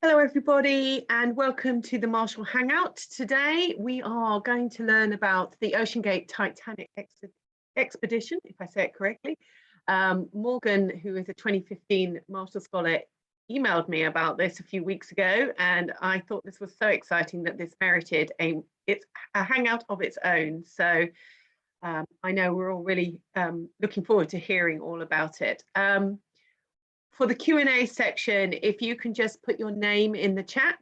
Hello everybody and welcome to the Marshall Hangout. Today we are going to learn about the OceanGate Titanic Expedition, if I say it correctly. Morgan, who is a 2015 Marshall Scholar, emailed me about this a few weeks ago, and I thought this was so exciting that this merited a hangout of its own. So I know we're all really looking forward to hearing all about it. For the Q&A section, if you can just put your name in the chat,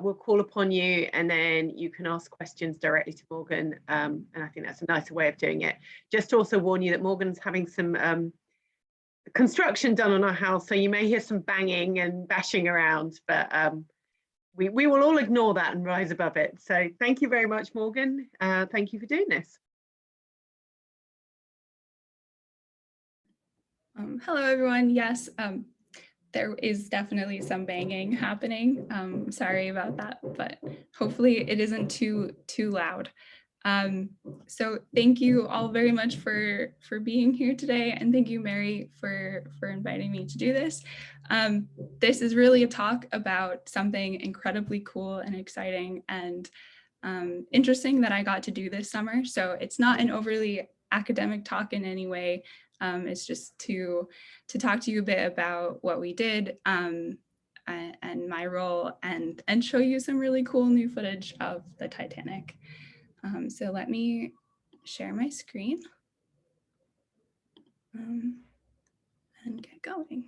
we'll call upon you and then you can ask questions directly to Morgan. And I think that's a nicer way of doing it. Just to also warn you that Morgan's having some construction done on our house, so you may hear some banging and bashing around, but we will all ignore that and rise above it. So thank you very much, Morgan. Thank you for doing this. Hello, everyone. Yes, there is definitely some banging happening. Sorry about that, but hopefully it isn't too loud. So thank you all very much for being here today, and thank you, Mary, for inviting me to do this. This is really a talk about something incredibly cool and exciting and interesting that I got to do this summer. So it's not an overly academic talk in any way. It's just to talk to you a bit about what we did and my role and show you some really cool new footage of the Titanic. So let me share my screen and get going.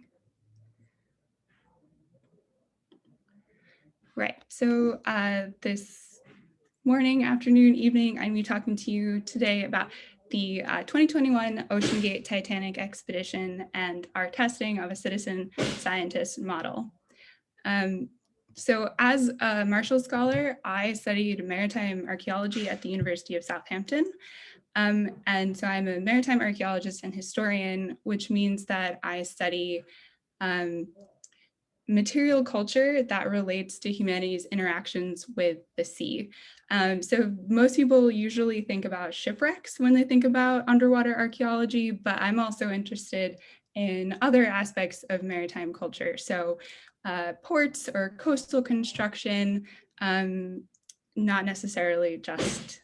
Right, so this morning, afternoon, evening, I'm going to be talking to you today about the 2021 OceanGate Titanic Expedition and our testing of a citizen scientist model. So as a Marshall Scholar, I studied maritime archaeology at the University of Southampton. And so I'm a maritime archaeologist and historian, which means that I study material culture that relates to humanity's interactions with the sea. So most people usually think about shipwrecks when they think about underwater archaeology, but I'm also interested in other aspects of maritime culture. So ports or coastal construction, not necessarily just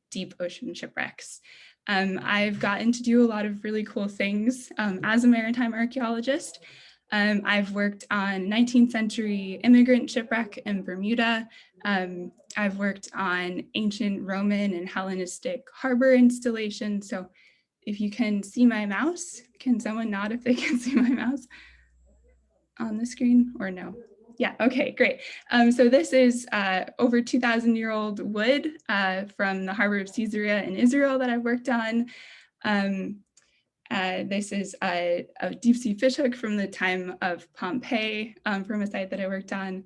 deep ocean shipwrecks. I've gotten to do a lot of really cool things as a maritime archaeologist. I've worked on 19th century immigrant shipwreck in Bermuda. I've worked on ancient Roman and Hellenistic harbor installations. So if you can see my mouse, can someone nod if they can see my mouse on the screen or no? Yeah, okay, great. So this is over 2,000-year-old wood from the harbor of Caesarea in Israel that I've worked on. This is a deep sea fishhook from the time of Pompeii from a site that I worked on.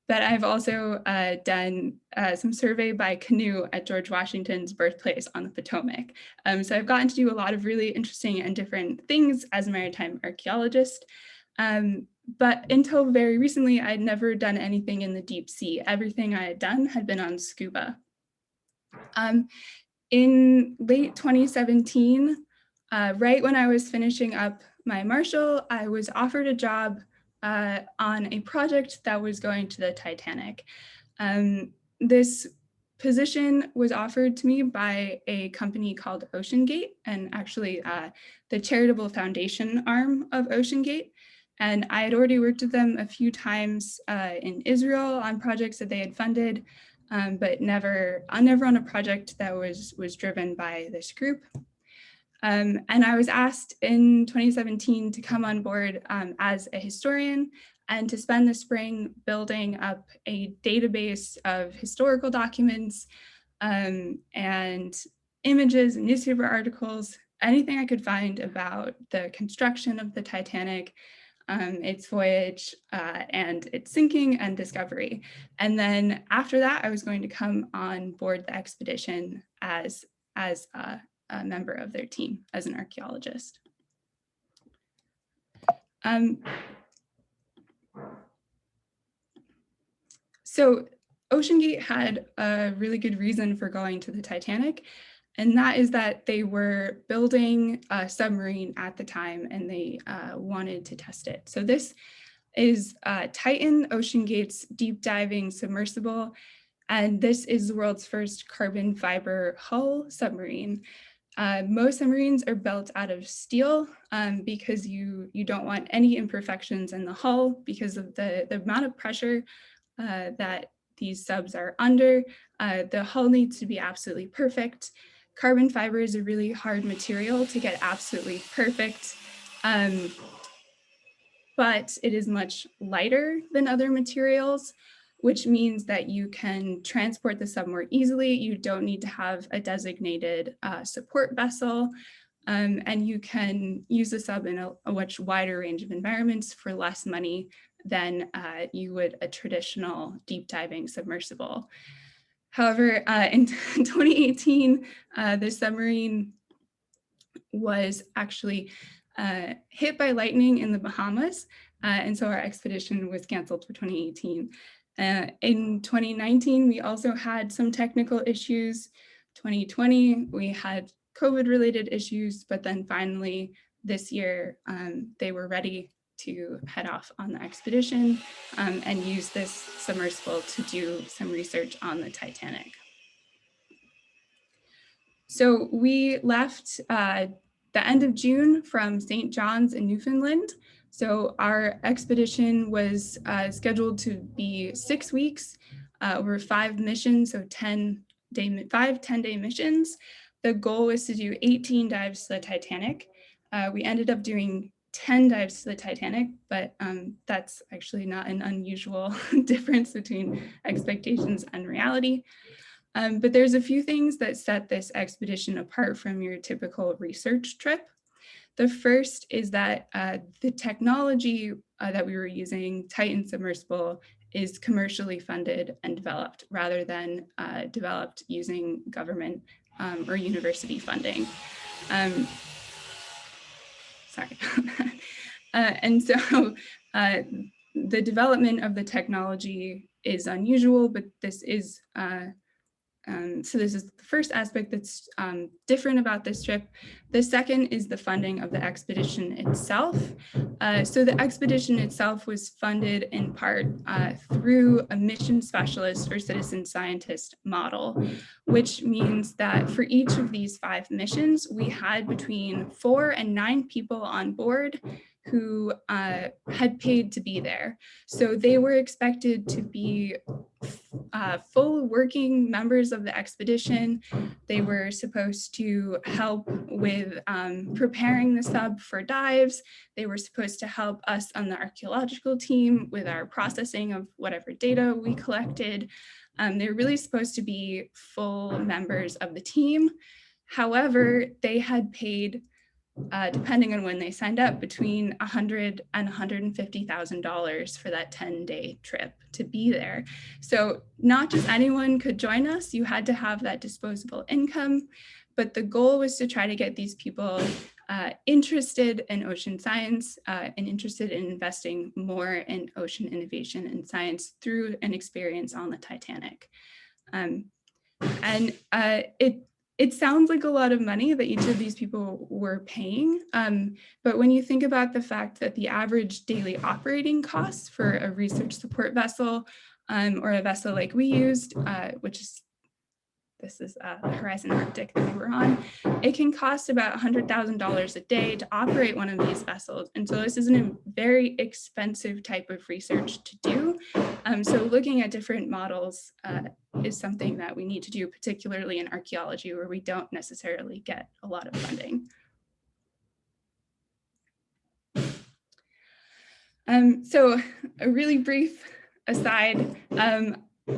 But I've also done some survey by canoe at George Washington's birthplace on the Potomac. So I've gotten to do a lot of really interesting and different things as a maritime archaeologist. But until very recently, I'd never done anything in the deep sea. Everything I had done had been on scuba. In late 2017, right when I was finishing up my Marshall, I was offered a job on a project that was going to the Titanic. This position was offered to me by a company called OceanGate, and actually the charitable foundation arm of OceanGate. And I had already worked with them a few times in Israel on projects that they had funded, but never on a project that was driven by this group. And I was asked in 2017 to come on board as a historian and to spend the spring building up a database of historical documents and images and newspaper articles, anything I could find about the construction of the Titanic, its voyage and its sinking and discovery. And then after that, I was going to come on board the expedition as a member of their team as an archaeologist. So OceanGate had a really good reason for going to the Titanic, and that is that they were building a submarine at the time and they wanted to test it. So this is Titan, OceanGate's deep diving submersible. And this is the world's first carbon fiber hull submarine. Most submarines are built out of steel because you don't want any imperfections in the hull because of the amount of pressure that these subs are under. The hull needs to be absolutely perfect. Carbon fiber is a really hard material to get absolutely perfect, but it is much lighter than other materials, which means that you can transport the sub more easily. You don't need to have a designated support vessel, and you can use the sub in a much wider range of environments for less money than you would a traditional deep diving submersible. However, in 2018, the submarine was actually hit by lightning in the Bahamas, and so our expedition was canceled for 2018. In 2019, we also had some technical issues. 2020, we had COVID-related issues, but then finally this year, they were ready to head off on the expedition and use this submersible to do some research on the Titanic. So we left the end of June from St. John's in Newfoundland. So our expedition was scheduled to be 6 weeks over 5 missions, so 10-day missions. The goal was to do 18 dives to the Titanic. We ended up doing 10 dives to the Titanic, but that's actually not an unusual difference between expectations and reality. But there's a few things that set this expedition apart from your typical research trip. The first is that the technology that we were using, Titan submersible, is commercially funded and developed rather than developed using government or university funding. Sorry. And so the development of the technology is unusual, but this is so this is the first aspect that's different about this trip. The second is the funding of the expedition itself. So the expedition itself was funded in part through a mission specialist or citizen scientist model, which means that for each of these 5 missions, we had between 4 and 9 people on board who had paid to be there. So they were expected to be full working members of the expedition. They were supposed to help with preparing the sub for dives. They were supposed to help us on the archaeological team with our processing of whatever data we collected. They're really supposed to be full members of the team. However, they had paid depending on when they signed up, between $100,000 and $150,000 for that 10-day trip to be there. So not just anyone could join us, you had to have that disposable income, but the goal was to try to get these people interested in ocean science and interested in investing more in ocean innovation and science through an experience on the Titanic. It sounds like a lot of money that each of these people were paying, but when you think about the fact that the average daily operating costs for a research support vessel or a vessel like we used, this is the Horizon Arctic that we were on, it can cost about $100,000 a day to operate one of these vessels. And so this isn't a very expensive type of research to do. So looking at different models is something that we need to do, particularly in archaeology, where we don't necessarily get a lot of funding. So a really brief aside,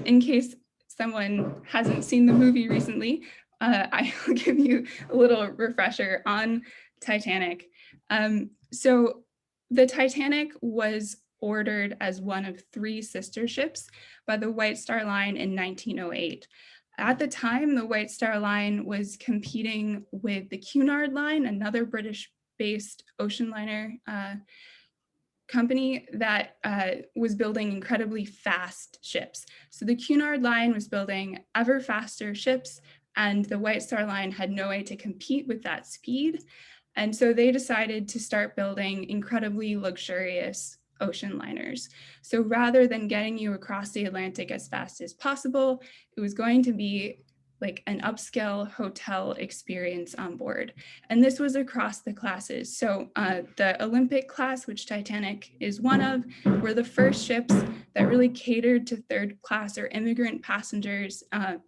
in case someone hasn't seen the movie recently, I'll give you a little refresher on Titanic. So the Titanic was ordered as one of 3 sister ships by the White Star Line in 1908. At the time, the White Star Line was competing with the Cunard Line, another British-based ocean liner company that was building incredibly fast ships. So the Cunard Line was building ever faster ships, and the White Star Line had no way to compete with that speed. And so they decided to start building incredibly luxurious ocean liners. So rather than getting you across the Atlantic as fast as possible, it was going to be like an upscale hotel experience on board. And this was across the classes. So the Olympic class, which Titanic is one of, were the first ships that really catered to third class or immigrant passengers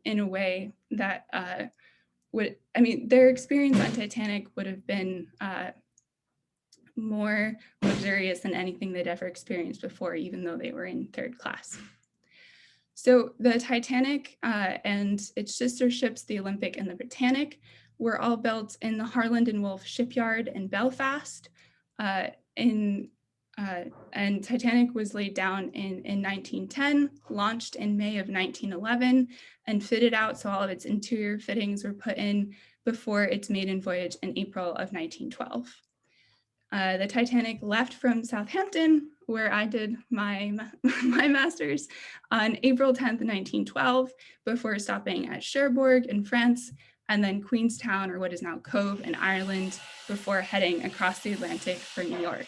in a way that their experience on Titanic would have been more luxurious than anything they'd ever experienced before, even though they were in third class. So the Titanic and its sister ships, the Olympic and the Britannic, were all built in the Harland and Wolff shipyard in Belfast. And Titanic was laid down in 1910, launched in May of 1911, and fitted out, so all of its interior fittings were put in before its maiden voyage in April of 1912. The Titanic left from Southampton, where I did my master's, on April 10th, 1912, before stopping at Cherbourg in France, and then Queenstown, or what is now Cove in Ireland, before heading across the Atlantic for New York.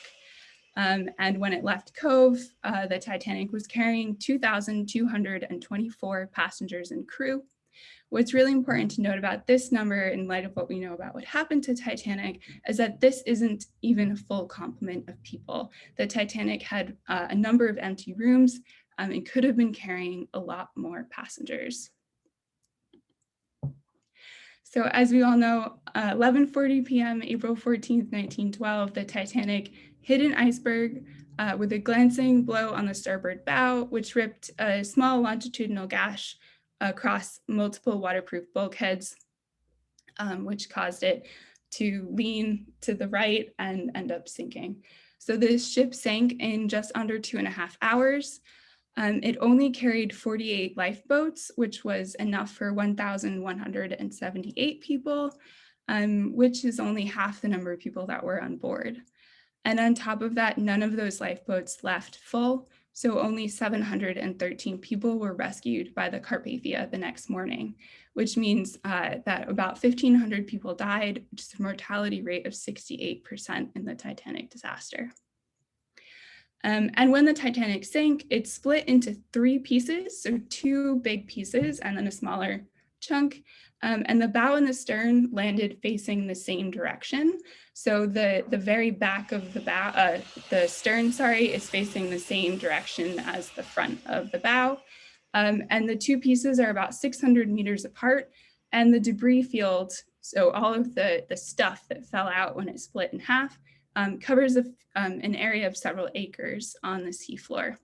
And when it left Cove, the Titanic was carrying 2,224 passengers and crew. What's really important to note about this number, in light of what we know about what happened to Titanic, is that this isn't even a full complement of people. The Titanic had a number of empty rooms and could have been carrying a lot more passengers. So as we all know, 11:40 p.m., April 14th, 1912, the Titanic hit an iceberg with a glancing blow on the starboard bow, which ripped a small longitudinal gash across multiple waterproof bulkheads, which caused it to lean to the right and end up sinking. So this ship sank in just under 2.5 hours. It only carried 48 lifeboats, which was enough for 1,178 people, which is only half the number of people that were on board. And on top of that, none of those lifeboats left full, so only 713 people were rescued by the Carpathia the next morning, which means that about 1,500 people died, which is a mortality rate of 68% in the Titanic disaster. And when the Titanic sank, it split into 3 pieces, so 2 big pieces and then a smaller chunk. And the bow and the stern landed facing the same direction. So the very back of the bow, the stern, is facing the same direction as the front of the bow. And the 2 pieces are about 600 meters apart. And the debris field, so all of the stuff that fell out when it split in half, covers an area of several acres on the seafloor.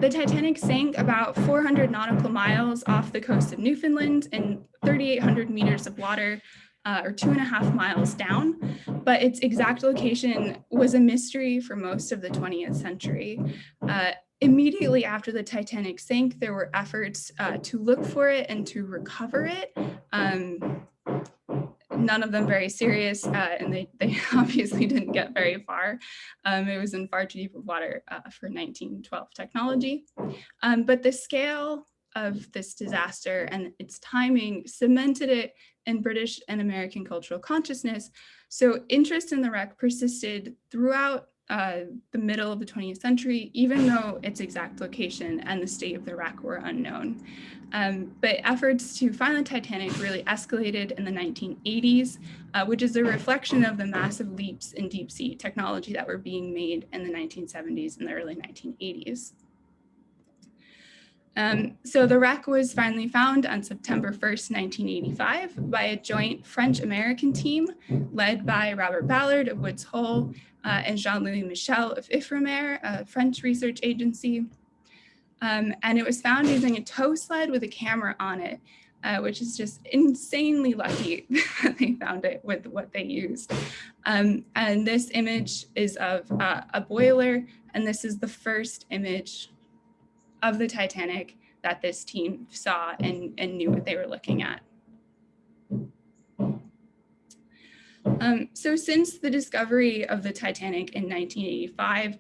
The Titanic sank about 400 nautical miles off the coast of Newfoundland in 3,800 meters of water, or 2.5 miles down, but its exact location was a mystery for most of the 20th century. Immediately after the Titanic sank, there were efforts to look for it and to recover it. None of them very serious, and they obviously didn't get very far. It was in far too deep of water for 1912 technology. But the scale of this disaster and its timing cemented it in British and American cultural consciousness. So interest in the wreck persisted throughout the middle of the 20th century, even though its exact location and the state of the wreck were unknown. But efforts to find the Titanic really escalated in the 1980s, which is a reflection of the massive leaps in deep sea technology that were being made in the 1970s and the early 1980s. So the wreck was finally found on September 1st, 1985 by a joint French-American team led by Robert Ballard of Woods Hole and Jean-Louis Michel of Ifremer, a French research agency. And it was found using a tow sled with a camera on it, which is just insanely lucky that they found it with what they used. And this image is of a boiler, and this is the first image of the Titanic that this team saw and knew what they were looking at. So since the discovery of the Titanic in 1985,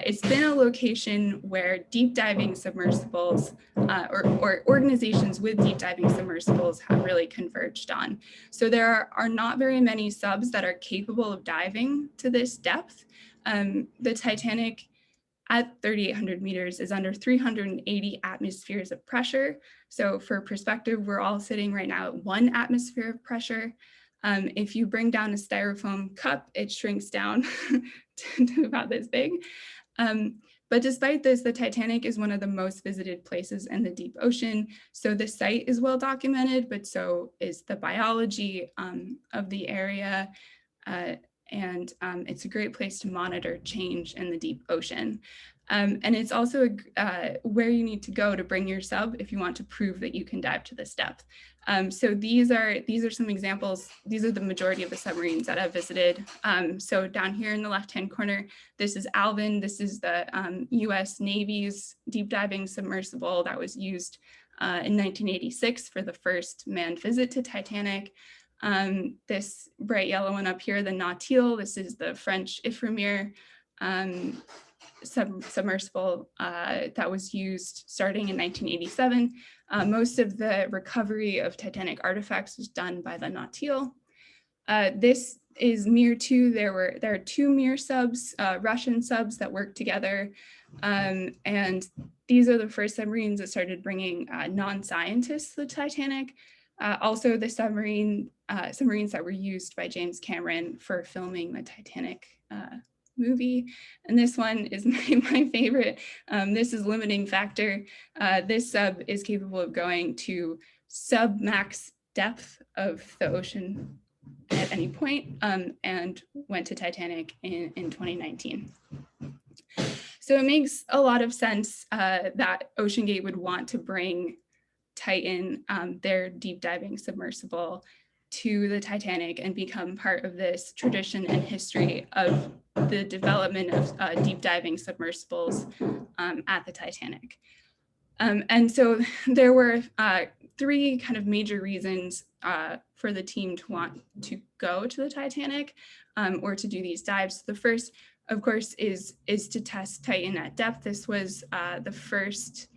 it's been a location where deep diving submersibles or organizations with deep diving submersibles have really converged on. So there are not very many subs that are capable of diving to this depth. The Titanic at 3,800 meters is under 380 atmospheres of pressure. So for perspective, we're all sitting right now at 1 atmosphere of pressure. If you bring down a styrofoam cup, it shrinks down to about this big. But despite this, the Titanic is one of the most visited places in the deep ocean. So the site is well documented, but so is the biology of the area. And it's a great place to monitor change in the deep ocean. And it's also where you need to go to bring your sub if you want to prove that you can dive to this depth. So these are some examples. These are the majority of the submarines that I've visited. So down here in the left-hand corner, this is Alvin. This is the US Navy's deep diving submersible that was used in 1986 for the first manned visit to Titanic. This bright yellow one up here, the Nautil, this is the French Ifremer submersible that was used starting in 1987. Most of the recovery of Titanic artifacts was done by the Nautil. This is Mir 2. There are 2 Mir subs, Russian subs that work together. And these are the first submarines that started bringing non-scientists to the Titanic. Also the submarines that were used by James Cameron for filming the Titanic movie. And this one is my favorite. This is Limiting Factor. This sub is capable of going to sub-max depth of the ocean at any point, and went to Titanic in 2019. So it makes a lot of sense that OceanGate would want to bring Titan, their deep diving submersible, to the Titanic and become part of this tradition and history of the development of deep diving submersibles at the Titanic. And so there were 3 kind of major reasons for the team to want to go to the Titanic or to do these dives. The first, of course, is to test Titan at depth. This was the first,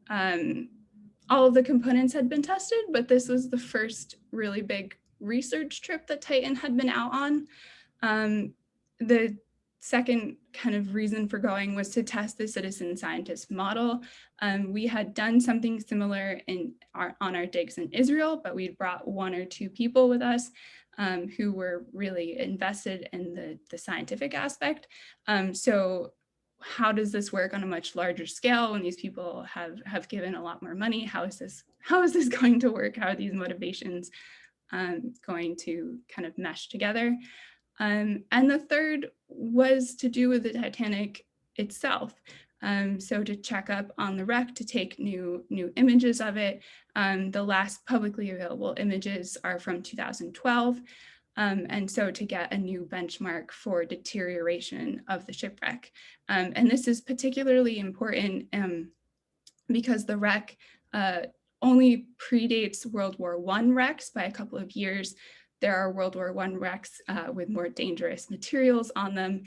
all of the components had been tested, but this was the first really big research trip that Titan had been out on. The second kind of reason for going was to test the citizen scientist model. We had done something similar on our digs in Israel, but we'd brought 1 or 2 people with us who were really invested in the scientific aspect. So how does this work on a much larger scale when these people have given a lot more money? How is this going to work? How are these motivations going to kind of mesh together? And the third was to do with the Titanic itself. So to check up on the wreck, to take new images of it. The last publicly available images are from 2012. And so to get a new benchmark for deterioration of the shipwreck. And this is particularly important because the wreck only predates World War I wrecks by a couple of years. There are World War I wrecks with more dangerous materials on them.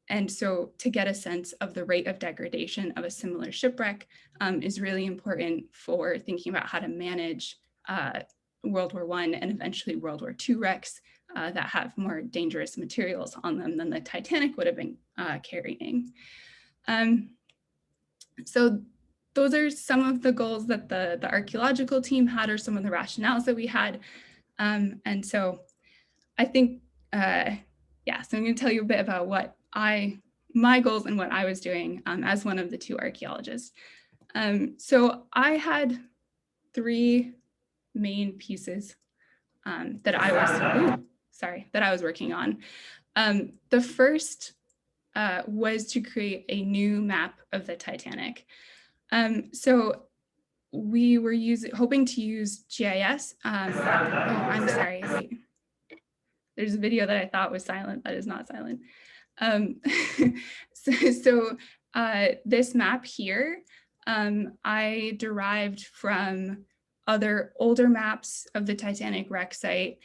And so to get a sense of the rate of degradation of a similar shipwreck is really important for thinking about how to manage World War I and eventually World War II wrecks that have more dangerous materials on them than the Titanic would have been carrying. So those are some of the goals that the archaeological team had, or some of the rationales that we had. And so I think, so I'm going to tell you a bit about what my goals and what I was doing as one of the 2 archaeologists. So I had 3 main pieces that I was working on. The first was to create a new map of the Titanic. So we were hoping to use GIS. Oh, I'm sorry. Wait. There's a video that I thought was silent that is not silent. So this map here, I derived from other older maps of the Titanic wreck site.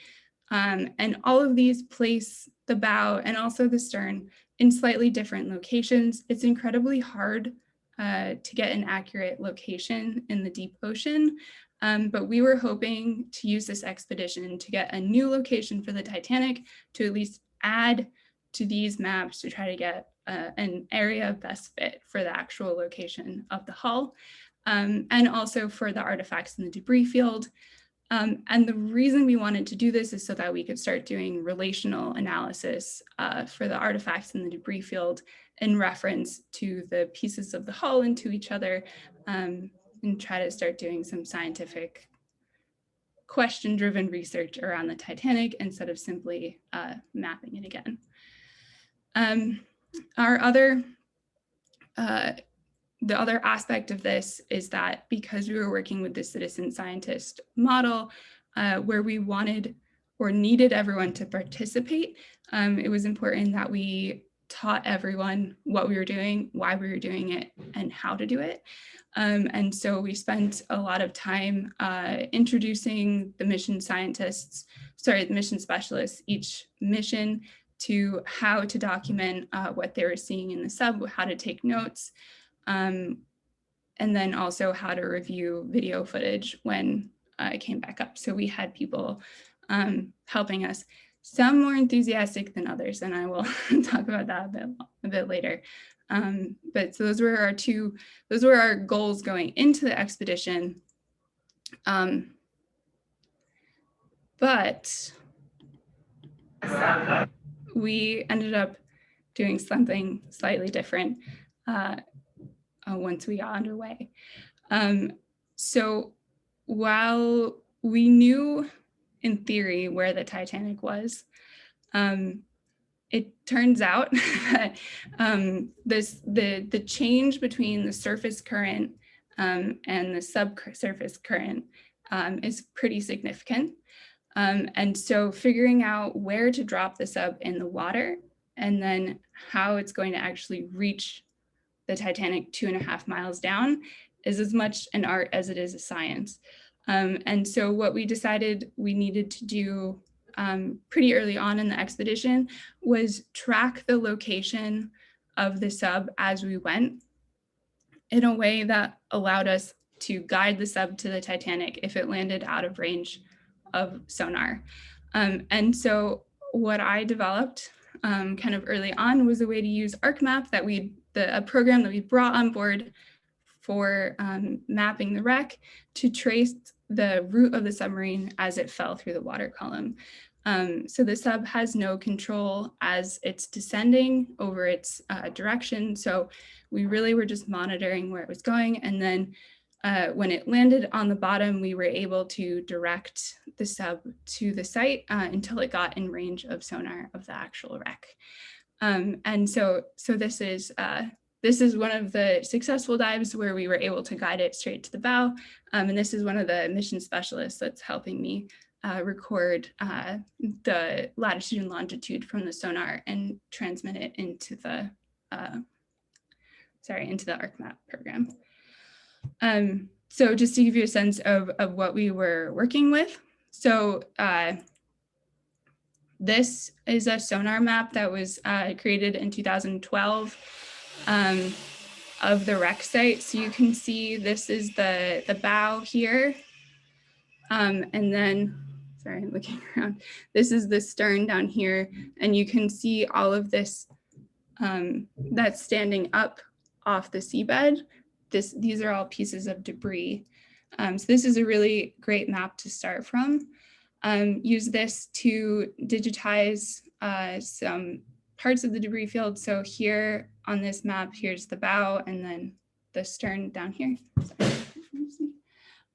And all of these place the bow and also the stern in slightly different locations. It's incredibly hard to get an accurate location in the deep ocean, but we were hoping to use this expedition to get a new location for the Titanic, to at least add to these maps to try to get an area of best fit for the actual location of the hull, and also for the artifacts in the debris field. And the reason we wanted to do this is so that we could start doing relational analysis for the artifacts in the debris field in reference to the pieces of the hull and to each other, and try to start doing some scientific question-driven research around the Titanic instead of simply mapping it again. The other aspect of this is that because we were working with the citizen scientist model, where we wanted or needed everyone to participate, it was important that we taught everyone what we were doing, why we were doing it, and how to do it. And so we spent a lot of time introducing the mission specialists, each mission, to how to document what they were seeing in the sub, how to take notes, and then also how to review video footage when it came back up. So we had people helping us, some more enthusiastic than others, and I will talk about that a bit later. But so those were our goals going into the expedition. But we ended up doing something slightly different once we got underway. So while we knew in theory where the Titanic was, it turns out that the change between the surface current and the subsurface current is pretty significant. And so figuring out where to drop the sub in the water and then how it's going to actually reach the Titanic 2.5 miles down is as much an art as it is a science. And so what we decided we needed to do pretty early on in the expedition was track the location of the sub as we went in a way that allowed us to guide the sub to the Titanic if it landed out of range of sonar. And so what I developed kind of early on was a way to use ArcMap a program that we brought on board for mapping the wreck to trace the route of the submarine as it fell through the water column. So the sub has no control as it's descending over its direction. So we really were just monitoring where it was going. And then when it landed on the bottom, we were able to direct the sub to the site until it got in range of sonar of the actual wreck. And so this is one of the successful dives where we were able to guide it straight to the bow. And this is one of the mission specialists that's helping me record the latitude and longitude from the sonar and transmit it into the ArcMap program. So just to give you a sense of what we were working with. So this is a sonar map that was created in 2012 of the wreck site. So you can see this is the bow here. And then, sorry, I'm looking around. This is the stern down here. And you can see all of this that's standing up off the seabed. These are all pieces of debris. So this is a really great map to start from. Use this to digitize some parts of the debris field. So here on this map, here's the bow and then the stern down here. Sorry.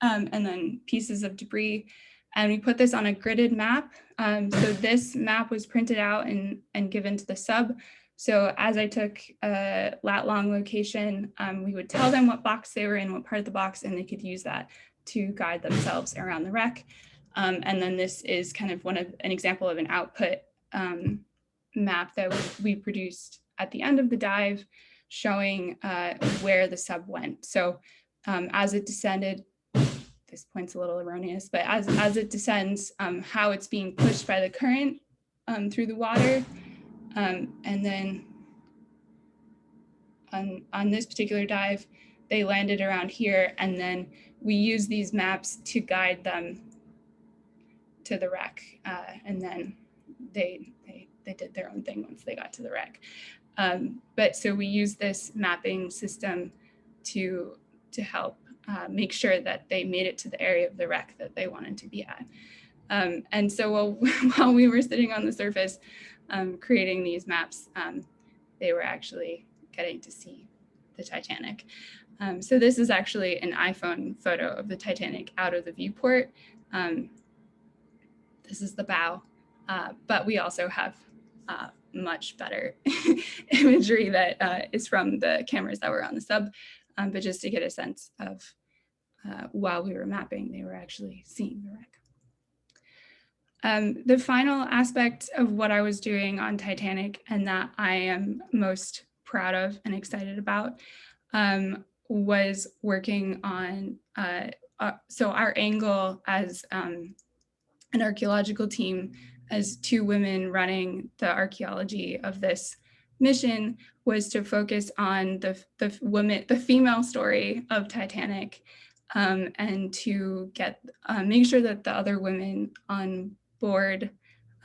And then pieces of debris. And we put this on a gridded map. So this map was printed out and given to the sub. So as I took a lat-long location, we would tell them what box they were in, what part of the box, and they could use that to guide themselves around the wreck. And then this is kind of an example of an output map that we produced at the end of the dive, showing where the sub went. So as it descended, this point's a little erroneous, but as it descends, how it's being pushed by the current through the water. And then on this particular dive, they landed around here, and then we use these maps to guide them to the wreck. And then they did their own thing once they got to the wreck. But so we use this mapping system to help make sure that they made it to the area of the wreck that they wanted to be at. And so while we were sitting on the surface creating these maps, they were actually getting to see the Titanic. So this is actually an iPhone photo of the Titanic out of the viewport. This is the bow, but we also have much better imagery that is from the cameras that were on the sub, but just to get a sense of while we were mapping, they were actually seeing the wreck. The final aspect of what I was doing on Titanic, and that I am most proud of and excited about, was working on, so our angle as an archaeological team, as two women running the archaeology of this mission, was to focus on the female story of Titanic, and to make sure that the other women on board,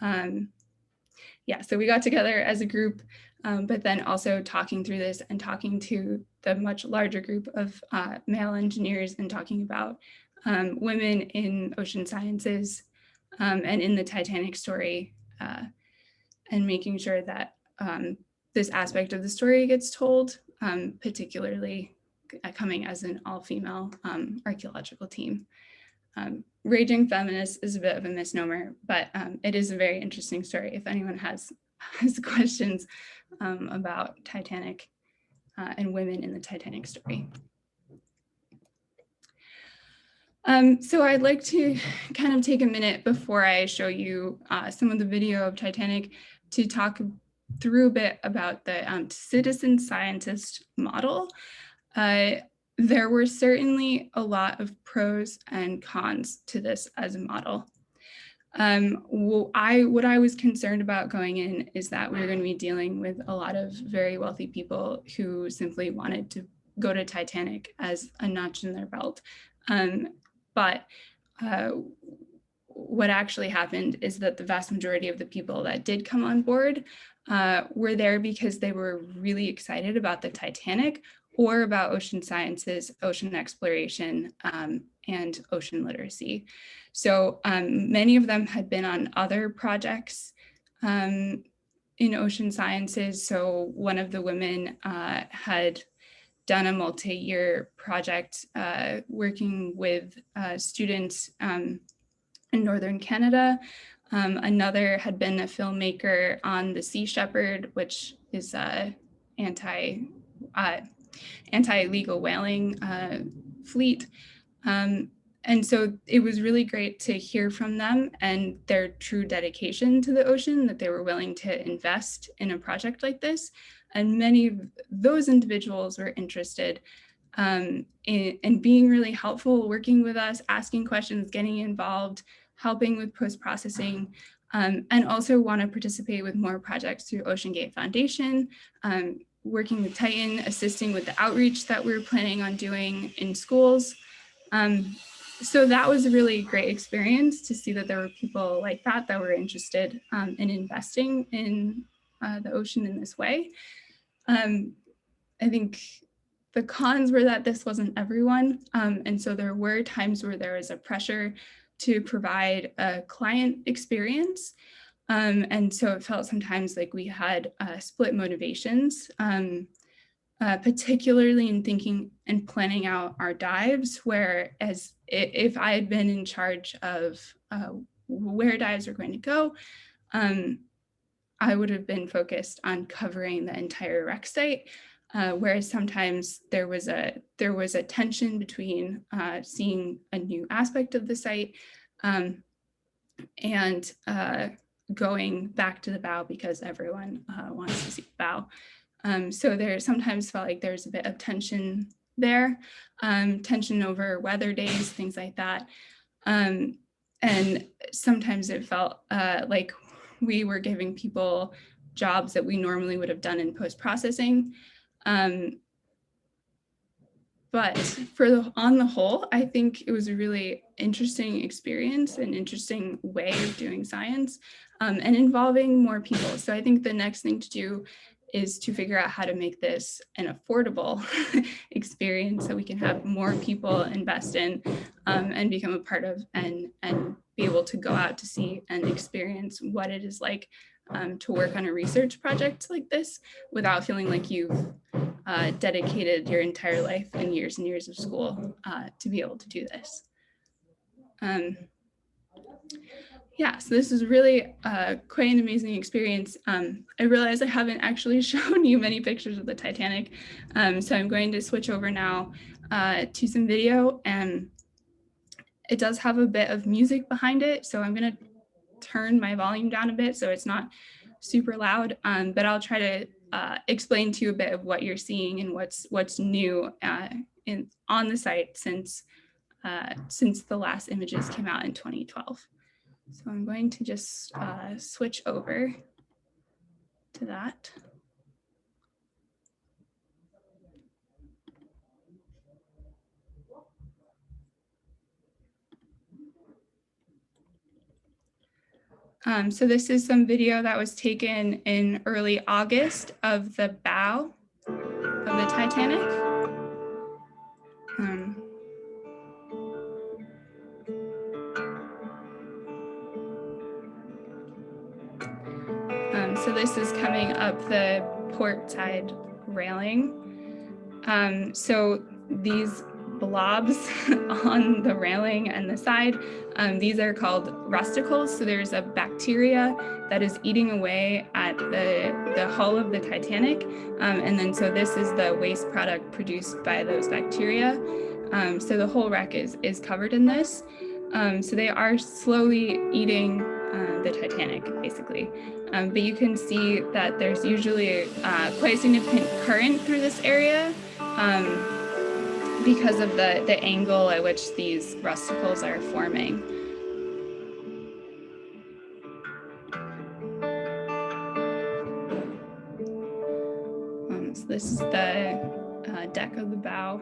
so we got together as a group, but then also talking through this and talking to the much larger group of male engineers and talking about women in ocean sciences and in the Titanic story, and making sure that this aspect of the story gets told, particularly coming as an all-female archaeological team. Raging feminist is a bit of a misnomer, but it is a very interesting story if anyone has questions about Titanic and women in the Titanic story. So I'd like to kind of take a minute before I show you some of the video of Titanic to talk through a bit about the citizen scientist model. There were certainly a lot of pros and cons to this as a model. What I was concerned about going in is that we were going to be dealing with a lot of very wealthy people who simply wanted to go to Titanic as a notch in their belt. But what actually happened is that the vast majority of the people that did come on board were there because they were really excited about the Titanic or about ocean sciences, ocean exploration, and ocean literacy. So many of them had been on other projects in ocean sciences. So one of the women had done a multi-year project working with students in Northern Canada. Another had been a filmmaker on the Sea Shepherd, which is anti-illegal whaling fleet. And so it was really great to hear from them and their true dedication to the ocean, that they were willing to invest in a project like this. And many of those individuals were interested in being really helpful, working with us, asking questions, getting involved, helping with post-processing, and also want to participate with more projects through OceanGate Foundation, working with Titan, assisting with the outreach that we're planning on doing in schools. So that was a really great experience to see that there were people like that were interested in investing in the ocean in this way. I think the cons were that this wasn't everyone. And so there were times where there was a pressure to provide a client experience. And so it felt sometimes like we had split motivations, particularly in thinking and planning out our dives, whereas if I had been in charge of where dives were going to go, I would have been focused on covering the entire wreck site, whereas sometimes there was a tension between seeing a new aspect of the site and going back to the bow because everyone wants to see the bow. So there sometimes felt like there's a bit of tension there, tension over weather days, things like that. And sometimes it felt like we were giving people jobs that we normally would have done in post-processing. But on the whole, I think it was a really interesting experience, an interesting way of doing science, and involving more people. So I think the next thing to do is to figure out how to make this an affordable experience so we can have more people invest in and become a part of and be able to go out to see and experience what it is like to work on a research project like this without feeling like you've dedicated your entire life and years of school to be able to do this. Yeah, so this is really quite an amazing experience. I realize I haven't actually shown you many pictures of the Titanic, so I'm going to switch over now to some video, and it does have a bit of music behind it, so I'm going to turn my volume down a bit so it's not super loud, but I'll try to explain to you a bit of what you're seeing and what's new on the site since the last images came out in 2012. So I'm going to just switch over to that. So this is some video that was taken in early August of the bow of the Titanic. So this is coming up the port side railing. So these blobs on the railing and the side, these are called rusticles. So there's a bacteria that is eating away at the hull of the Titanic. And then so this is the waste product produced by those bacteria. So the whole wreck is covered in this. So they are slowly eating the Titanic, basically. But you can see that there's usually quite a significant current through this area because of the angle at which these rusticles are forming. So this is the deck of the bow.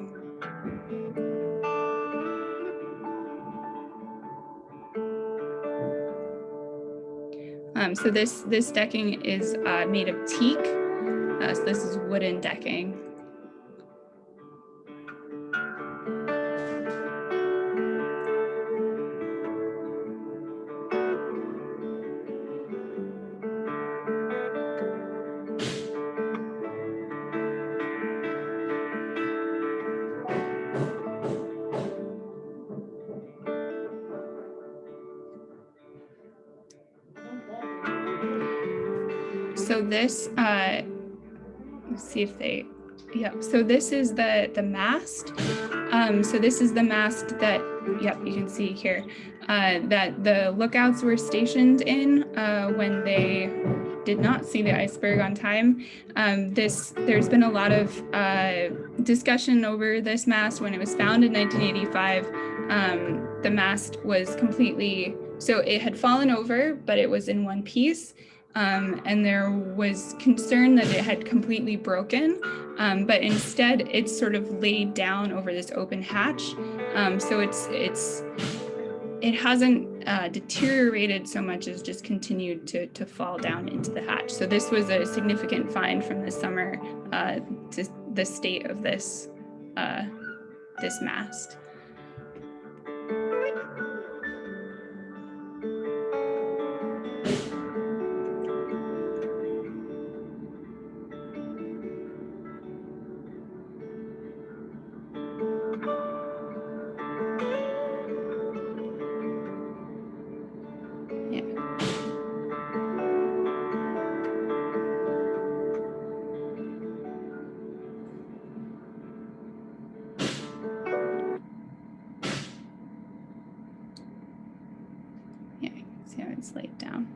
So this decking is made of teak. So this is wooden decking. So this, let's see if they, yeah. So this is the mast. So this is the mast that, yep, you can see here, that the lookouts were stationed in when they did not see the iceberg on time. There's been a lot of discussion over this mast. When it was found in 1985, the mast was completely, so it had fallen over, but it was in one piece. And there was concern that it had completely broken, but instead it's sort of laid down over this open hatch. So it hasn't deteriorated so much as just continued to fall down into the hatch. So this was a significant find from this summer, to the state of this mast. Yeah, you can see how it's laid down.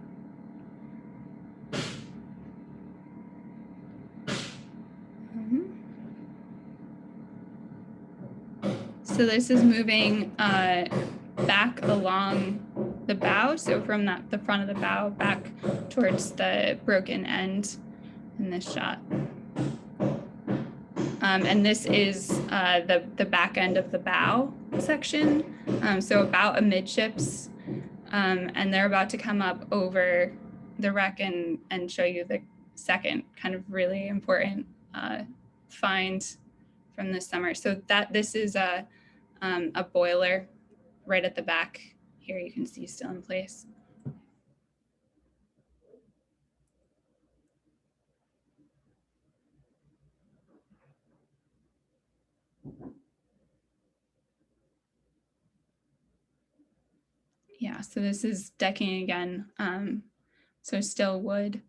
So this is moving back along the bow. So from the front of the bow back towards the broken end in this shot. And this is the back end of the bow section. So about amidships. And they're about to come up over the wreck and show you the second kind of really important find from this summer. So this is a boiler right at the back here. You can see still in place. Yeah, so this is decking again. So still wood.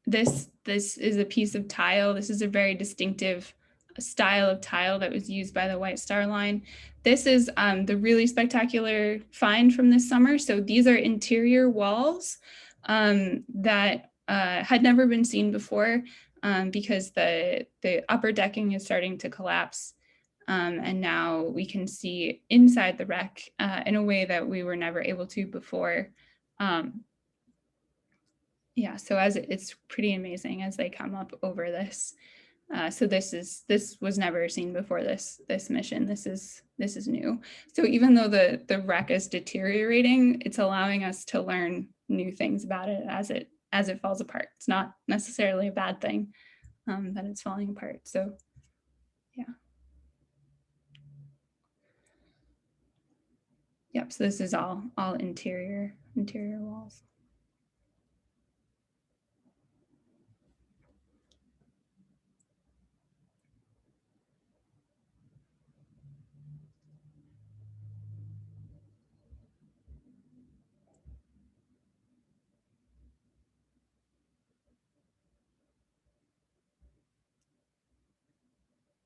This is a piece of tile. This is a very distinctive style of tile that was used by the White Star Line. This is the really spectacular find from this summer. So these are interior walls that had never been seen before because the upper decking is starting to collapse. And now we can see inside the wreck in a way that we were never able to before. Yeah, so it's pretty amazing as they come up over this. So this was never seen before this mission. This is new. So even though the wreck is deteriorating, it's allowing us to learn new things about it as it falls apart. It's not necessarily a bad thing that it's falling apart. So yeah. Yep, so this is all interior walls.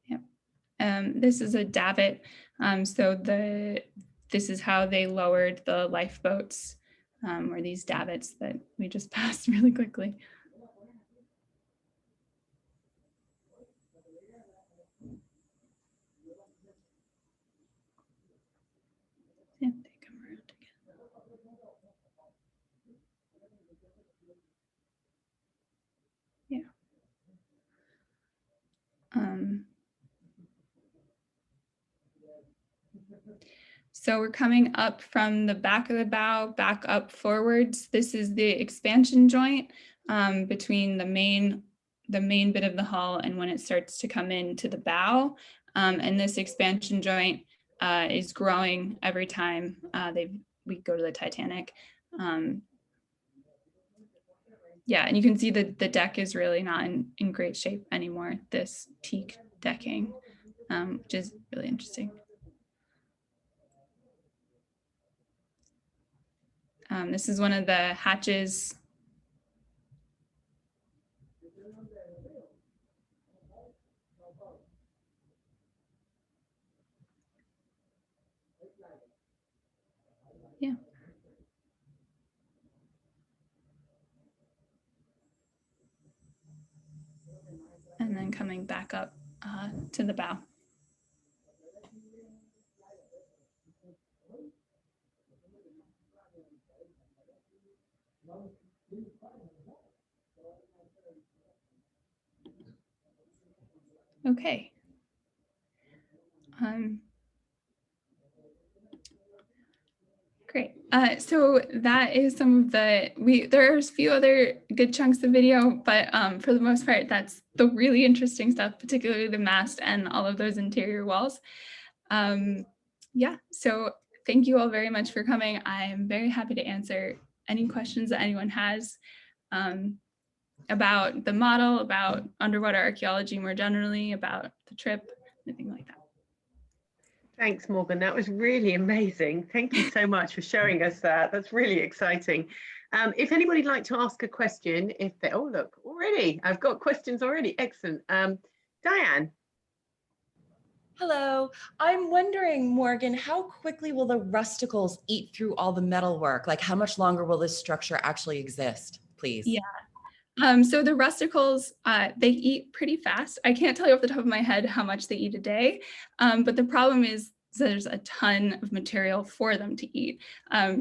Yep. This is a davit. So this is how they lowered the lifeboats, or these davits that we just passed really quickly. Yeah, they come around again. Yeah. So we're coming up from the back of the bow, back up forwards. This is the expansion joint between the main bit of the hull and when it starts to come into the bow. And this expansion joint is growing every time we go to the Titanic. Yeah, and you can see the deck is really not in great shape anymore, this teak decking, which is really interesting. This is one of the hatches. Yeah. And then coming back up to the bow. Okay. Great. So that is some of there's a few other good chunks of video, but for the most part, that's the really interesting stuff, particularly the mast and all of those interior walls. Yeah, so thank you all very much for coming. I'm very happy to answer any questions that anyone has about the model, about underwater archaeology more generally, about the trip, anything like that. Thanks, Morgan. That was really amazing. Thank you so much for showing us that. That's really exciting. If anybody'd like to ask a question, oh, look, already, I've got questions already. Excellent. Diane. Hello. I'm wondering, Morgan, how quickly will the rusticles eat through all the metalwork? Like, how much longer will this structure actually exist, please? Yeah. So the rusticles, they eat pretty fast. I can't tell you off the top of my head how much they eat a day, but the problem is there's a ton of material for them to eat.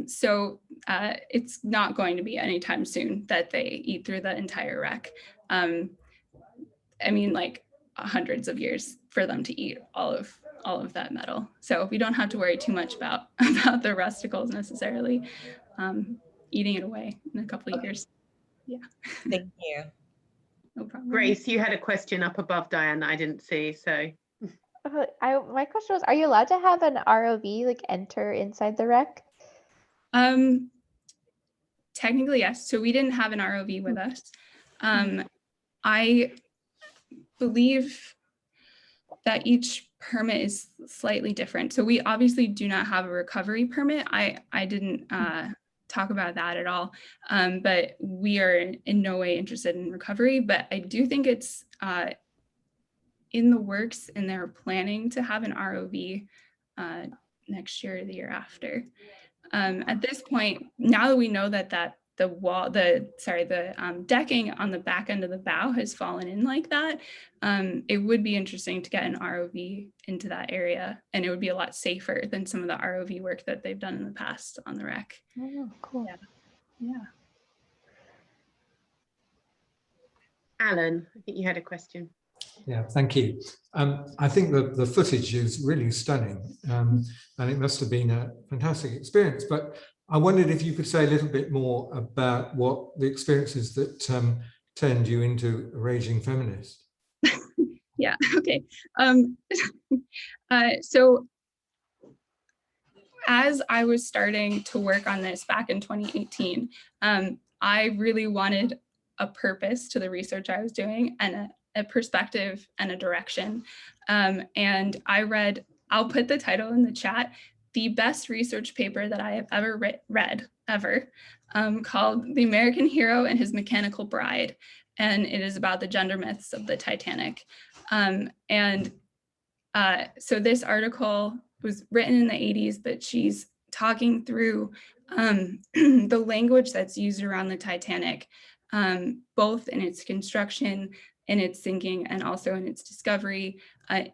So it's not going to be anytime soon that they eat through the entire wreck. I mean, like hundreds of years for them to eat all of that metal. So we don't have to worry too much about the rusticles necessarily eating it away in a couple of years. Yeah. Thank you. No problem. Grace, you had a question up above, Diane, that I didn't see. So My question was, are you allowed to have an ROV like enter inside the wreck? Technically, yes. So we didn't have an ROV with us. I believe that each permit is slightly different. So we obviously do not have a recovery permit. I didn't talk about that at all, but we are in no way interested in recovery. But I do think it's in the works, and they're planning to have an ROV next year or the year after. At this point, now that we know that the decking on the back end of the bow has fallen in like that, it would be interesting to get an ROV into that area, and it would be a lot safer than some of the ROV work that they've done in the past on the wreck. Oh, cool. Yeah. Alan, I think you had a question. Yeah, thank you. I think the footage is really stunning, and it must have been a fantastic experience. But I wondered if you could say a little bit more about what the experiences that turned you into a raging feminist. Yeah, okay. So as I was starting to work on this back in 2018, I really wanted a purpose to the research I was doing and a perspective and a direction. And I read, I'll put the title in the chat, the best research paper that I have ever read, called The American Hero and His Mechanical Bride. And it is about the gender myths of the Titanic. So this article was written in the 80s, but she's talking through the language that's used around the Titanic, both in its construction, in its sinking, and also in its discovery.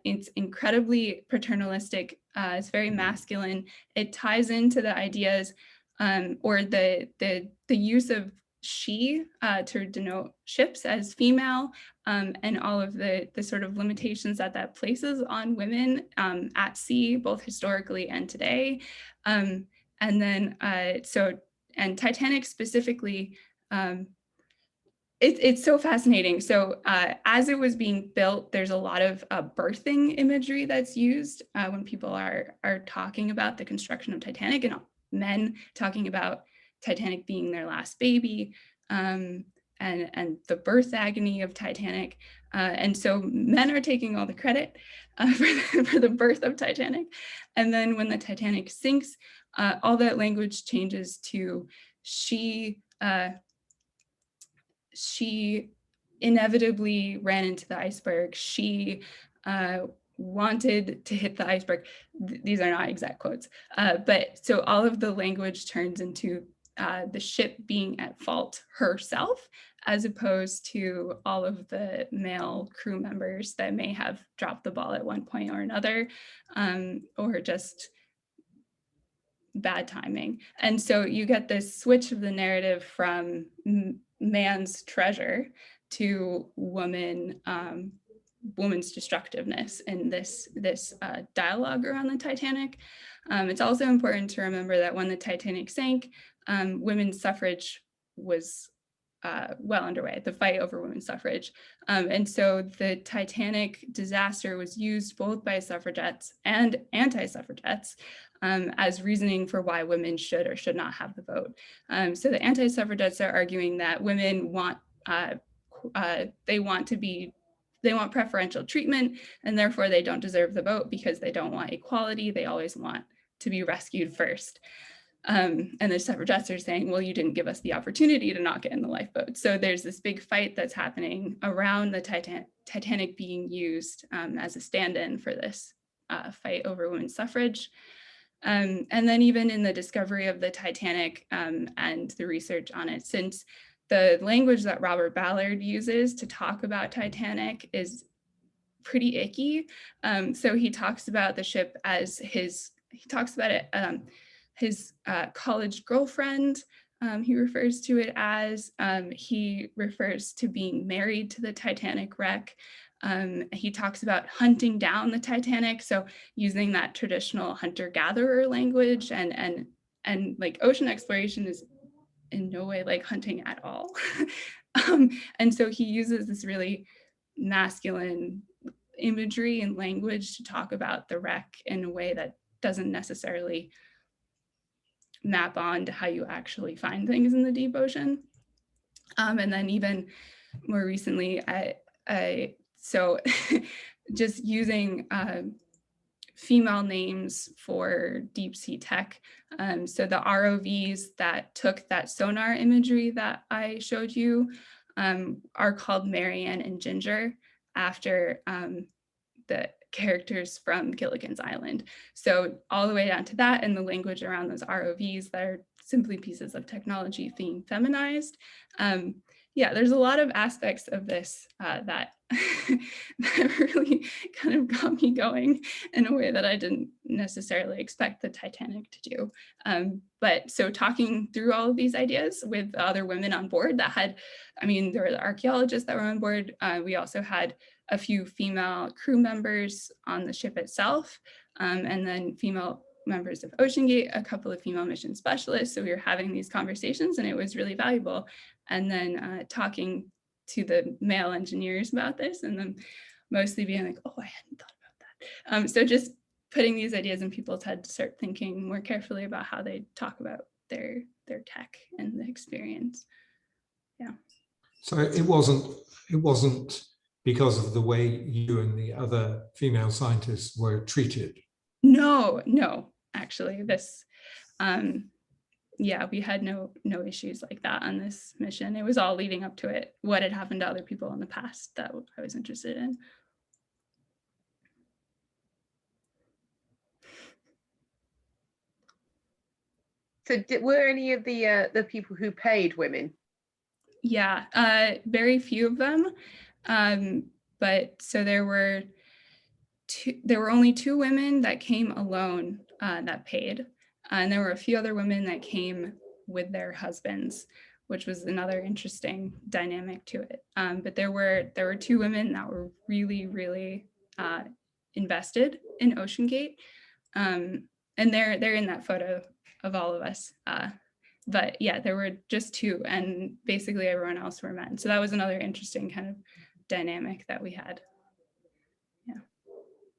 It's incredibly paternalistic. It's very masculine. It ties into the ideas or the use of she to denote ships as female, and all of the sort of limitations that places on women at sea, both historically and today. And then and Titanic specifically, it's so fascinating. So as it was being built, there's a lot of birthing imagery that's used when people are talking about the construction of Titanic, and men talking about Titanic being their last baby, and the birth agony of Titanic. And so men are taking all the credit for the birth of Titanic. And then when the Titanic sinks, all that language changes to she inevitably ran into the iceberg. She wanted to hit the iceberg. These are not exact quotes, but so all of the language turns into the ship being at fault herself, as opposed to all of the male crew members that may have dropped the ball at one point or another, or just bad timing. And so you get this switch of the narrative from man's treasure to woman's destructiveness in this dialogue around the Titanic. It's also important to remember that when the Titanic sank, women's suffrage was well underway, the fight over women's suffrage. And so the Titanic disaster was used both by suffragettes and anti-suffragettes as reasoning for why women should or should not have the vote. So the anti-suffragettes are arguing that women want they want preferential treatment, and therefore they don't deserve the vote because they don't want equality. They always want to be rescued first. And the suffragettes are saying, well, you didn't give us the opportunity to not get in the lifeboat. So there's this big fight that's happening around the Titanic being used as a stand-in for this fight over women's suffrage. And then even in the discovery of the Titanic and the research on it, since the language that Robert Ballard uses to talk about Titanic is pretty icky. So he talks about the ship as his college girlfriend. He refers to it as, he refers to being married to the Titanic wreck. He talks about hunting down the Titanic, so using that traditional hunter-gatherer language, and like ocean exploration is in no way like hunting at all. And so he uses this really masculine imagery and language to talk about the wreck in a way that doesn't necessarily map on to how you actually find things in the deep ocean. And then even more recently, so just using female names for deep sea tech. So the ROVs that took that sonar imagery that I showed you are called Marianne and Ginger, after the characters from Gilligan's Island. So all the way down to that, and the language around those ROVs that are simply pieces of technology being feminized. Yeah, there's a lot of aspects of this that, that really kind of got me going in a way that I didn't necessarily expect the Titanic to do. But so talking through all of these ideas with other women on board that had, I mean, there were the archaeologists that were on board. We also had a few female crew members on the ship itself, and then female members of OceanGate, a couple of female mission specialists. So we were having these conversations and it was really valuable. And then talking to the male engineers about this, and then mostly being like, oh, I hadn't thought about that. So just putting these ideas in people's head to start thinking more carefully about how they talk about their tech and the experience. Yeah. So it wasn't because of the way you and the other female scientists were treated? No, actually, this, yeah, we had no issues like that on this mission. It was all leading up to it, what had happened to other people in the past that I was interested in. So were any of the people who paid women? Yeah, very few of them. But so there were only 2 women that came alone that paid. And there were a few other women that came with their husbands, which was another interesting dynamic to it. But there were 2 women that were really, really invested in OceanGate. And they're in that photo of all of us. But yeah, there were just 2, and basically everyone else were men. So that was another interesting kind of dynamic that we had. Yeah.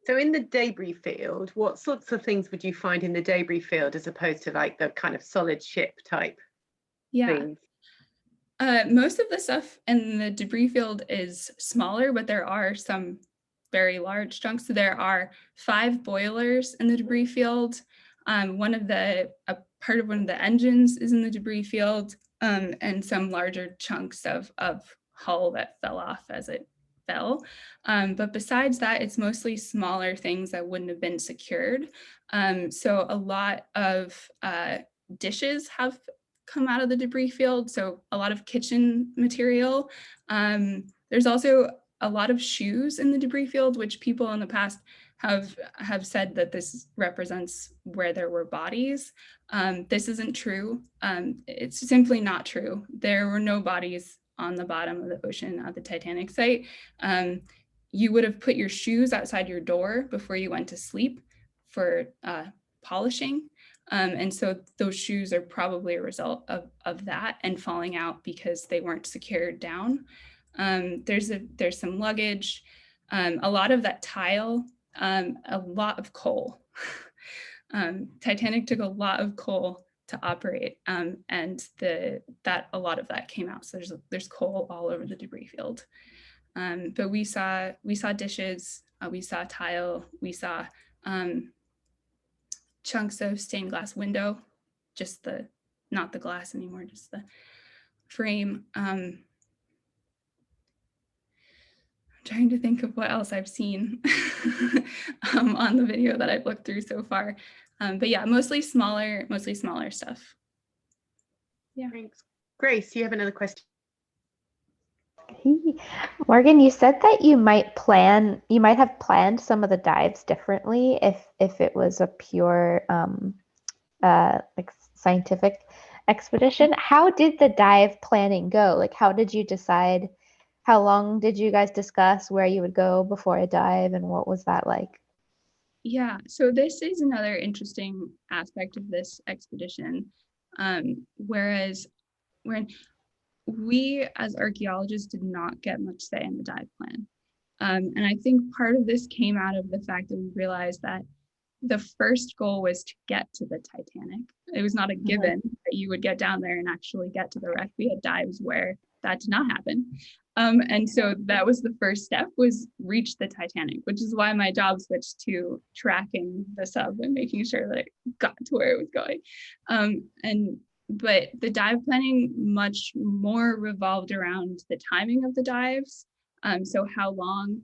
So in the debris field, what sorts of things would you find in the debris field as opposed to like the kind of solid ship type things? Most of the stuff in the debris field is smaller, but there are some very large chunks. So there are 5 boilers in the debris field. Part of one of the engines is in the debris field, and some larger chunks of hull that fell off as it fell. But besides that, it's mostly smaller things that wouldn't have been secured. So a lot of dishes have come out of the debris field, so a lot of kitchen material. There's also a lot of shoes in the debris field, which people in the past have said that this represents where there were bodies. This isn't true. It's simply not true. There were no bodies on the bottom of the ocean at the Titanic site. You would have put your shoes outside your door before you went to sleep for polishing. And so those shoes are probably a result of that and falling out because they weren't secured down. There's some luggage, a lot of that tile, a lot of coal. Titanic took a lot of coal to operate, and a lot of that came out. So there's coal all over the debris field. But we saw dishes, we saw tile, we saw chunks of stained glass window, just not the glass anymore, just the frame. I'm trying to think of what else I've seen on the video that I've looked through so far. But yeah, mostly smaller stuff. Yeah. Thanks. Grace, you have another question? Morgan, you said that you might have planned some of the dives differently if it was a pure like scientific expedition. How did the dive planning go? Like, how did you decide? How long did you guys discuss where you would go before a dive, and what was that like? Yeah, so this is another interesting aspect of this expedition. Whereas when we as archaeologists did not get much say in the dive plan. And I think part of this came out of the fact that we realized that the first goal was to get to the Titanic. It was not a given that you would get down there and actually get to the wreck. We had dives where that did not happen. And so that was the first step, was reach the Titanic, which is why my job switched to tracking the sub and making sure that it got to where it was going. But the dive planning much more revolved around the timing of the dives. So how long,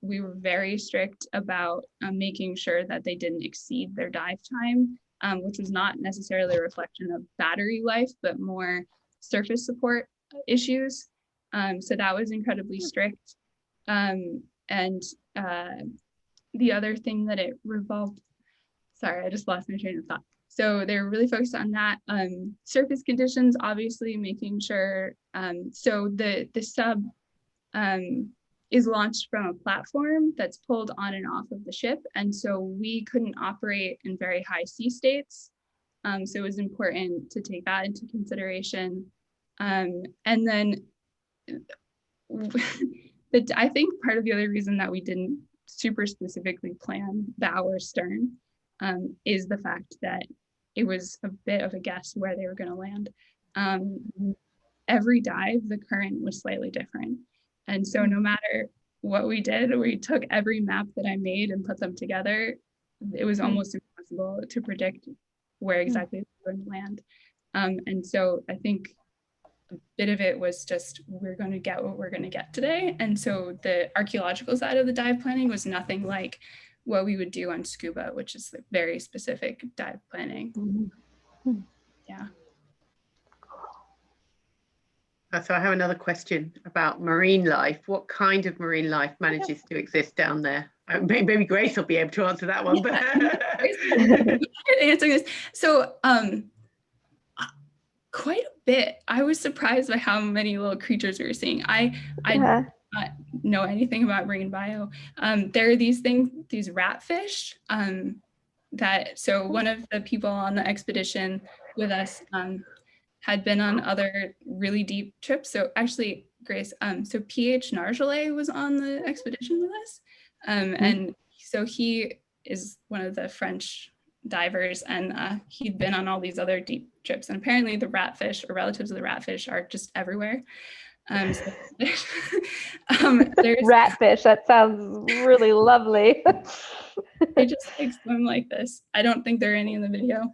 we were very strict about making sure that they didn't exceed their dive time, which was not necessarily a reflection of battery life, but more surface support issues. So that was incredibly strict. And the other thing that it revolved, sorry, I just lost my train of thought. So they were really focused on that. Surface conditions, obviously making sure, so the sub is launched from a platform that's pulled on and off of the ship. And so we couldn't operate in very high sea states. So it was important to take that into consideration. And then I think part of the other reason that we didn't super specifically plan bow or stern is the fact that it was a bit of a guess where they were going to land. Every dive, the current was slightly different. And so no matter what we did, we took every map that I made and put them together. It was almost impossible to predict where exactly they were going to land. And so I think a bit of it was just, we're going to get what we're going to get today. And so the archaeological side of the dive planning was nothing like what we would do on scuba, which is like very specific dive planning. Yeah. So I have another question about marine life. What kind of marine life manages to exist down there? Maybe Grace will be able to answer that one. But answering this. So quite a bit. I was surprised by how many little creatures we were seeing. I don't know anything about marine bio. There are these things, these ratfish, so one of the people on the expedition with us had been on other really deep trips. So actually, Grace, so PH Nargelet was on the expedition with us. And so he is one of the French divers, and he'd been on all these other deep trips. And apparently the ratfish, or relatives of the ratfish, are just everywhere. There's ratfish, that sounds really lovely. They just like swim like this. I don't think there are any in the video.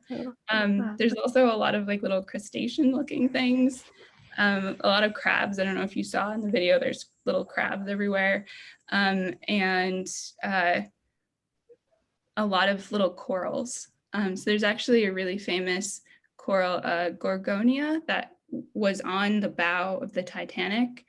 There's also a lot of like little crustacean looking things. A lot of crabs. I don't know if you saw in the video, there's little crabs everywhere. And a lot of little corals. So there's actually a really famous coral, Gorgonia, that was on the bow of the Titanic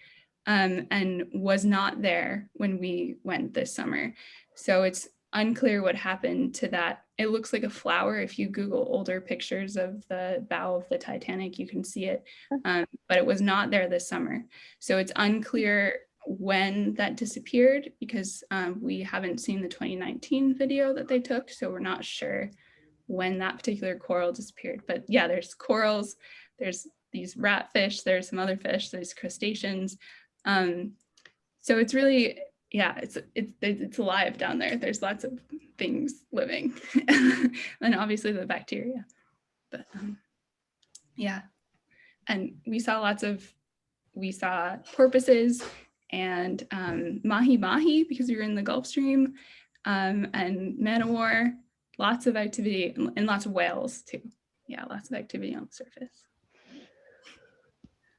and was not there when we went this summer. So it's unclear what happened to that. It looks like a flower. If you Google older pictures of the bow of the Titanic, you can see it, but it was not there this summer. So it's unclear when that disappeared, because we haven't seen the 2019 video that they took, so we're not sure when that particular coral disappeared. But yeah, there's corals, there's these ratfish, there's some other fish, there's crustaceans. So it's really, yeah, it's alive down there. There's lots of things living, and obviously the bacteria. But yeah, and we saw porpoises and mahi-mahi, because we were in the Gulf Stream, and man-o-war, lots of activity, and lots of whales too. Yeah, lots of activity on the surface.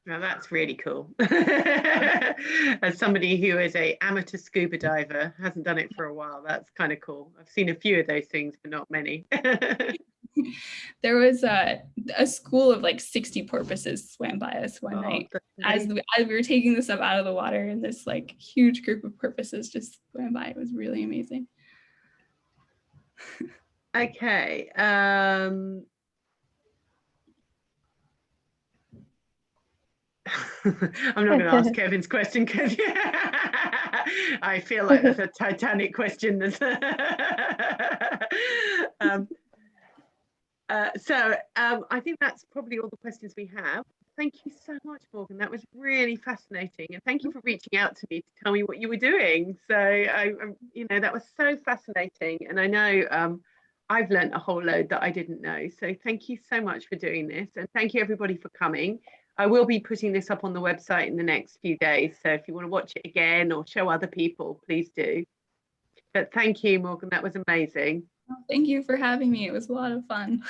Now that's really cool. As somebody who is an amateur scuba diver, hasn't done it for a while, that's kind of cool. I've seen a few of those things, but not many. There was a school of like 60 porpoises swam by us one night as we were taking the stuff out of the water, and this like huge group of porpoises just swam by. It was really amazing. Okay. I'm not going to ask Kevin's question because I feel like that's a Titanic question. I think that's probably all the questions we have. Thank you so much, Morgan. That was really fascinating, and thank you for reaching out to me to tell me what you were doing. So that was so fascinating, and I know I've learned a whole load that I didn't know. So thank you so much for doing this, and thank you everybody for coming. I will be putting this up on the website in the next few days, so if you want to watch it again or show other people, please do. But thank you, Morgan. That was amazing. Thank you for having me. It was a lot of fun.